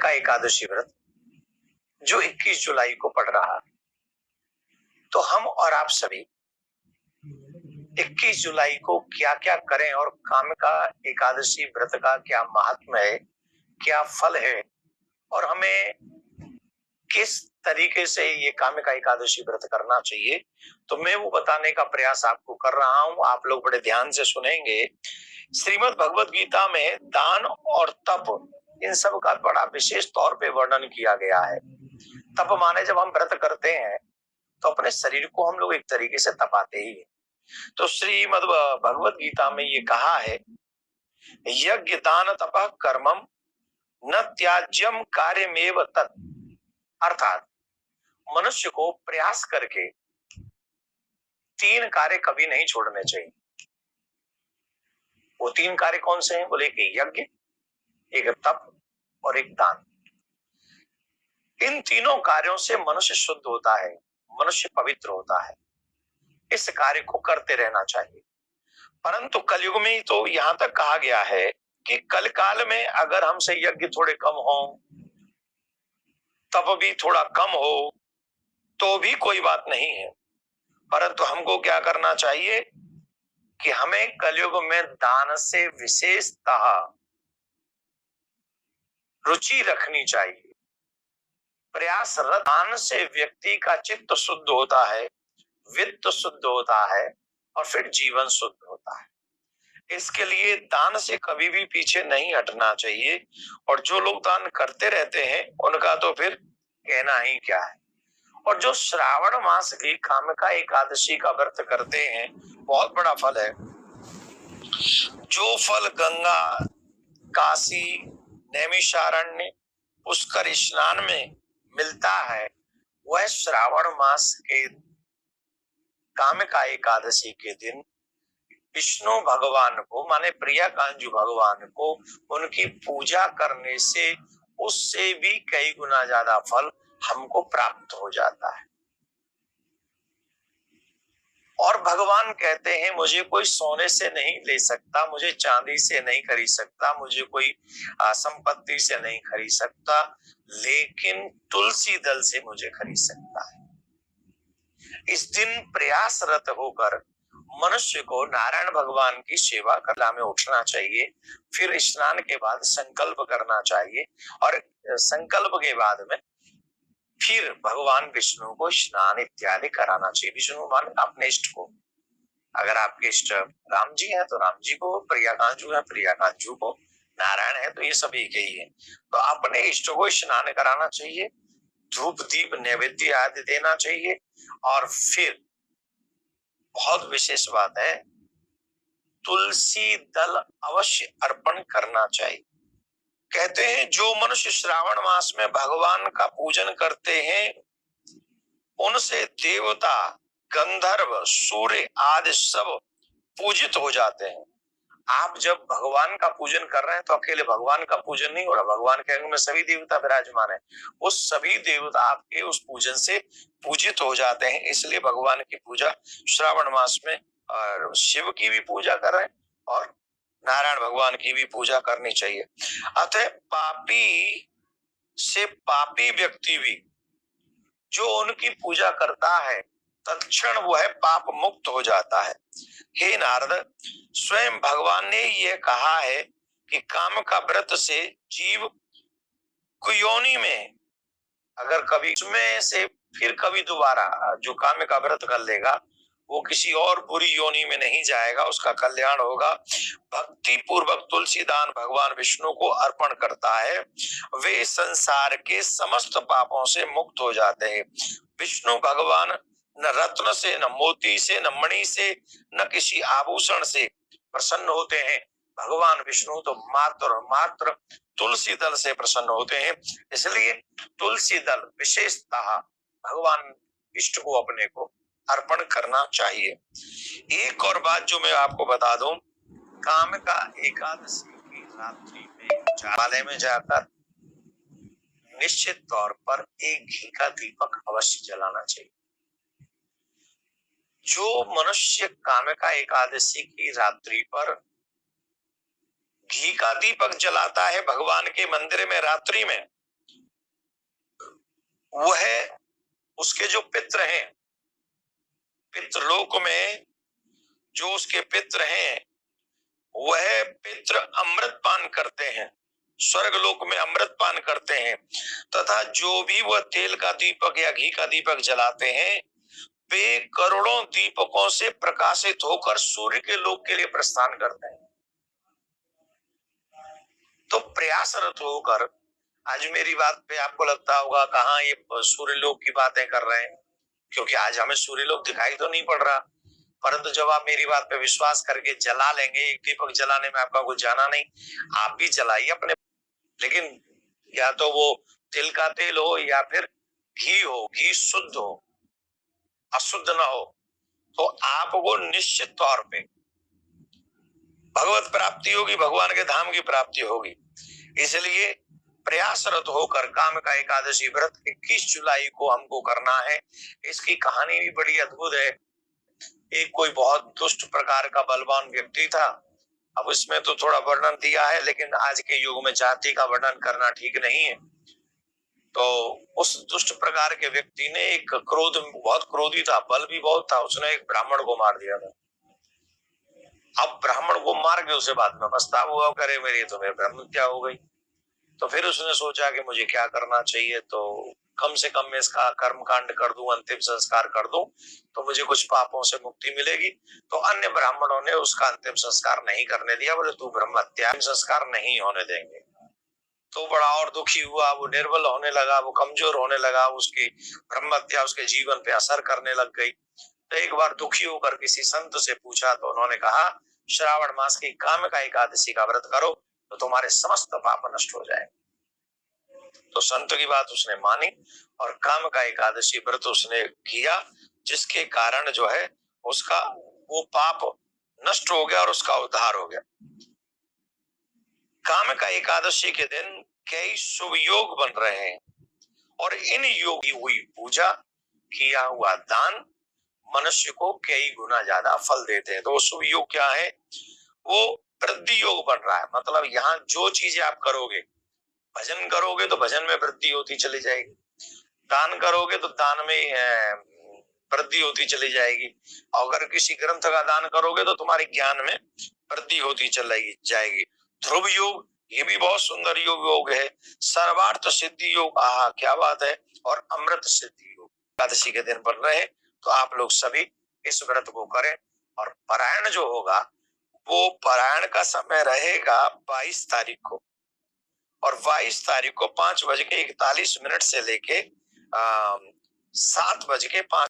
कामिका एकादशी व्रत जो 21 जुलाई को पड़ रहा है, तो हम और आप सभी 21 जुलाई को क्या क्या करें और कामिका एकादशी व्रत का क्या महात्म्य है, क्या फल है और हमें किस तरीके से ये कामिका एकादशी व्रत करना चाहिए, तो मैं वो बताने का प्रयास आपको कर रहा हूं। आप लोग बड़े ध्यान से सुनेंगे। श्रीमद् भगवत गीता में दान और तप इन सब का बड़ा विशेष तौर पे वर्णन किया गया है। तप माने जब हम व्रत करते हैं तो अपने शरीर को हम लोग एक तरीके से तपाते ही हैं। तो श्रीमद् भगवत गीता में ये कहा है, यज्ञ दान तपः कर्मम न त्याज्यम कार्यमेव तत्, अर्थात मनुष्य को प्रयास करके 3 कार्य कभी नहीं छोड़ने चाहिए। वो 3 कार्य कौन से हैं? बोले कि यज्ञ, एक तप और एक दान। इन तीनों कार्यों से मनुष्य शुद्ध होता है, मनुष्य पवित्र होता है। इस कार्य को करते रहना चाहिए। परंतु कलयुग में तो यहाँ तक कहा गया है कि कल काल में अगर हमसे यज्ञ थोड़े कम हो, तप भी थोड़ा कम हो, तो भी कोई बात नहीं है। परंतु हमको क्या करना चाहिए कि हमें कलयुग में दान से विशेषतः रुचि रखनी चाहिए। प्रयासरत दान से व्यक्ति का चित्त शुद्ध होता है, वित्त शुद्ध होता है और फिर जीवन शुद्ध होता है। इसके लिए दान से कभी भी पीछे नहीं हटना चाहिए। और जो लोग दान करते रहते हैं उनका तो फिर कहना ही क्या है। और जो श्रावण मास की कामिका एकादशी का व्रत करते हैं, बहुत बड़ा फल है। जो फल गंगा, काशी, नैमिषारण्य, पुष्कर स्नान में मिलता है, वह श्रावण मास के कामिका एकादशी के दिन विष्णु भगवान को माने प्रिया कांजू भगवान को उनकी पूजा करने से उससे भी कई गुना ज्यादा फल हमको प्राप्त हो जाता है। और भगवान कहते हैं, मुझे कोई सोने से नहीं ले सकता, मुझे चांदी से नहीं खरीद सकता, मुझे कोई संपत्ति से नहीं खरीद सकता, लेकिन तुलसी दल से मुझे खरीद सकता है। इस दिन प्रयासरत होकर मनुष्य को नारायण भगवान की सेवा कला में उठना चाहिए। फिर स्नान के बाद संकल्प करना चाहिए और संकल्प के बाद में फिर भगवान विष्णु को स्नान इत्यादि कराना चाहिए। विष्णु मान अपने इष्ट को, अगर आपके इष्ट राम जी हैं तो राम जी को, प्रिया कांजू है प्रिया कांजू को, नारायण है तो ये सब एक ही है। तो अपने इष्ट को स्नान कराना चाहिए, धूप दीप नैवेद्य आदि देना चाहिए और फिर बहुत विशेष बात है, तुलसी दल अवश्य अर्पण करना चाहिए। कहते हैं जो मनुष्य श्रावण मास में भगवान का पूजन करते हैं उनसे देवता, गंधर्व, सूर्य आदि सब पूजित हो जाते हैं। आप जब भगवान का पूजन कर रहे हैं तो अकेले भगवान का पूजन नहीं हो रहा, भगवान के अंग में सभी देवता विराजमान है। वो सभी देवता आपके उस पूजन से पूजित हो जाते हैं। इसलिए भगवान की पूजा श्रावण मास में और शिव की भी पूजा कर रहे हैं और नारायण भगवान की भी पूजा करनी चाहिए। अतः पापी से पापी व्यक्ति भी जो उनकी पूजा करता है तत्क्षण वह पाप मुक्त हो जाता है। हे नारद, स्वयं भगवान ने यह कहा है कि काम का व्रत से जीव कुयोनि में अगर कभी उसमें से फिर कभी दोबारा जो काम का व्रत कर लेगा वो किसी और बुरी योनि में नहीं जाएगा, उसका कल्याण होगा। भक्ति पूर्वक तुलसी दान भगवान विष्णु को अर्पण करता है, वे संसार के समस्त पापों से मुक्त हो जाते हैं। विष्णु भगवान न रत्न से, न मोती से, न मणि से, न किसी आभूषण से प्रसन्न होते हैं। भगवान विष्णु तो मात्र और मात्र तुलसी दल से प्रसन्न होते हैं। इसलिए तुलसी दल विशेषतः भगवान इष्ट को अपने को अर्पण करना चाहिए। एक और बात जो मैं आपको बता दूं, कामिका एकादशी की रात्रि में हिमालय में जाकर निश्चित तौर पर एक घी का दीपक अवश्य जलाना चाहिए। जो मनुष्य कामिका एकादशी की रात्रि पर घी का दीपक जलाता है भगवान के मंदिर में रात्रि में, वह उसके जो पितृ हैं, पितृलोक में जो उसके पितृ हैं, वह पितृ अमृत पान करते हैं, स्वर्ग लोक में अमृत पान करते हैं, तथा जो भी वह तेल का दीपक या घी का दीपक जलाते हैं, वे करोड़ों दीपकों से प्रकाशित होकर सूर्य के लोक के लिए प्रस्थान करते हैं। तो प्रयासरत होकर, आज मेरी बात पे आपको लगता होगा कहाँ ये सूर्य लोक की बातें कर रहे हैं, क्योंकि आज हमें सूर्य लोक दिखाई तो नहीं पड़ रहा, परंतु जब आप मेरी बात पे विश्वास करके जला लेंगे, एक दीपक जलाने में आपका कुछ जाना नहीं, आप भी जलाइए अपने, लेकिन या तो वो तिल का तेल हो या फिर घी हो, घी शुद्ध हो, अशुद्ध ना हो, तो आपको निश्चित तौर पे भगवत प्राप्ति होगी, भगवान के धाम की प्राप्ति होगी। इसलिए प्रयासरत होकर काम का एकादशी व्रत 21 जुलाई को हमको करना है। इसकी कहानी भी बड़ी अद्भुत है। एक कोई बहुत दुष्ट प्रकार का बलवान व्यक्ति था। अब इसमें तो थोड़ा वर्णन दिया है, लेकिन आज के युग में जाति का वर्णन करना ठीक नहीं है। तो उस दुष्ट प्रकार के व्यक्ति ने एक बहुत क्रोधी था, बल भी बहुत था, उसने एक ब्राह्मण को मार दिया था। अब ब्राह्मण को मार के उसे बाद में पछतावा हुआ, करे मेरी तो मेरे ब्रह्म हत्या हो गई। तो फिर उसने सोचा कि मुझे क्या करना चाहिए, तो कम से कम मैं इसका कर्म कांड कर दूं, अंतिम संस्कार कर दूं, तो मुझे कुछ पापों से मुक्ति मिलेगी। तो अन्य ब्राह्मणों ने उसका अंतिम संस्कार नहीं करने दिया, बोले तू ब्रह्म हत्या संस्कार नहीं होने देंगे। तो बड़ा और दुखी हुआ, वो निर्बल होने लगा, वो कमजोर होने लगा, उसकी ब्रह्म हत्या उसके जीवन पे असर करने लग गई। तो एक बार दुखी होकर किसी संत से पूछा, तो उन्होंने कहा श्रावण मास की काम का एकादशी का व्रत करो तो तुम्हारे समस्त पाप नष्ट हो जाए। तो संत की बात उसने मानी और काम का एकादशी व्रत उसने किया, जिसके कारण जो है उसका वो पाप नष्ट हो गया और उसका उद्धार हो गया। काम का एकादशी के दिन कई शुभ योग बन रहे हैं और इन योग की हुई पूजा, किया हुआ दान मनुष्य को कई गुना ज्यादा फल देते हैं। तो वो शुभ योग क्या है? वो वृद्धि योग बन रहा है। मतलब यहाँ जो चीजें आप करोगे, भजन करोगे तो भजन में वृद्धि होती चली जाएगी, दान करोगे तो दान में वृद्धि होती चली जाएगी, अगर किसी ग्रंथ का दान करोगे तो तुम्हारे ज्ञान में वृद्धि होती चली जाएगी। ध्रुव योग, ये भी बहुत सुंदर योग है। सर्वार्थ सिद्धि योग, आहा क्या बात है। और अमृत सिद्धि योग एकादशी के दिन बन रहे हैं। तो आप लोग सभी इस व्रत को करें। और पारायण जो होगा, वो पारायण का समय रहेगा 22 तारीख को, और 22 तारीख को 5:41 से लेके 7:05